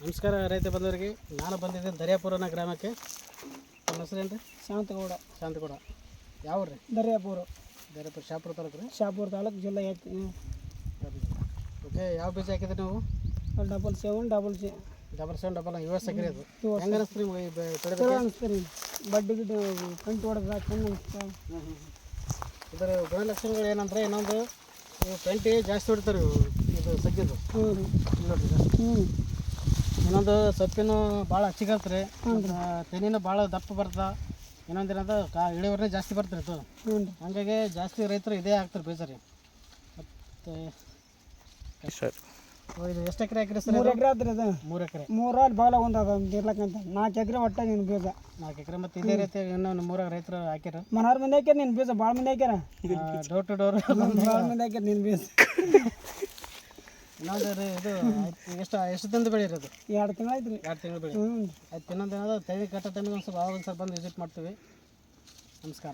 ನಮಸ್ಕಾರ ರೈತ ಬಂದವರಿಗೆ. ನಾನು ಬಂದಿದ್ದೀನಿ ದರ್ಯಾಪುರನ ಗ್ರಾಮಕ್ಕೆ. ನಮ್ಮ ಹೆಸರೇನು ರೀ? ಶಾಂತಗೌಡ. ಯಾವ ರೀ? ದರ್ಯಾಪುರ ಶಾಪುರ ತಾಲೂಕು ರೀ? ಶಾಪುರ ತಾಲೂಕು ಜಿಲ್ಲೆ. ಓಕೆ, ಯಾವ ಬೀಜ ಹಾಕಿದ್ರಿ ನೀವು? 77 US ಎಕರೆ ಅದು ಹೆಂಗೆ ಅನಿಸ್ತು ನಿಮ್ಗೆ? ಅನಿಸ್ತೀರಿ ಬಡ್ಡಿ ಗಿಡ್ಡು ಕಂಟು ಹೊಡೆದ ಚೆಂದ ಅನಿಸ್ತಾ. ಇದರ ಗುಣಲಕ್ಷಣಗಳು ಏನಂದರೆ, ಇನ್ನೊಂದು ಇವು ಪೆಂಟಿ ಜಾಸ್ತಿ ಹೊಡಿತಾರೆ ಇದು ಸಗ್ಗಿದ್ದು. ನೋಡ್ರಿ, ಇನ್ನೊಂದು ಸೊಪ್ಪಿನ ಭಾಳ ಹಚ್ಚಿಗಲ್ತ್ರಿ, ತೆನಿನ ಭಾಳ ದಪ್ಪ ಬರ್ತಾ. ಇನ್ನೊಂದಿನದ ಇಳುವರಿನೇ ಜಾಸ್ತಿ ಬರ್ತಾರೆ ಇದು. ಹಂಗಾಗಿ ಜಾಸ್ತಿ ರೈತರು ಇದೇ ಹಾಕ್ತಾರೆ ಬೀಜ ರೀ. ಮತ್ತು ಸರ್ ಇದು ಎಷ್ಟು ಎಕರೆ ಹಾಕಿರಿ ಸರ್? 3 ಎಕರೆ ಆದ್ರಿ ಅದು. 3 ಎಕರೆ. 3 ಅಲ್ಲಿ ಭಾಳ ಒಂದು ಅದ ಇರ್ಲಕ್ಕಂತ 4 ಎಕರೆ ಒಟ್ಟ ನಿನ್ನ ಬೀಜ. 4 ಎಕರೆ. ಮತ್ತು ಇದೇ ರೀತಿ ಇನ್ನೊಂದು 3 ರೈತರು ಹಾಕ್ಯಾರ. ಮನಾರ್ ಮಂದಿ ಹಾಕ್ಯಾರ ನಿನ್ನ ಬೀಜ. ಭಾಳ ಮಂದಿ ಹಾಕ್ಯಾರ. ಡೋರ್ ಟು ಡೋರ್ ಭಾಳ ಮಂದಿ ಹಾಕ್ಯಾರ ನಿನ್ನ ಬೀಜ. ಇನ್ನೊಂದು ಇದು ಎಷ್ಟು ದಿನದ ಬೆಳೆ ಇರೋದು? 2 ತಿಂಗಳು ಆಯ್ತು ರೀ. 2 ತಿಂಗಳು ಬೆಳೆ ಆಯ್ತು. ಇನ್ನೊಂದು ಏನಾದ್ರು ತೆಗೆ ಕಟ್ಟೋ ಟೈಮಿಗೆ ಒಂದು ಸ್ವಲ್ಪ ಬಂದು ವಿಸಿಟ್ ಮಾಡ್ತೀವಿ. ನಮಸ್ಕಾರ.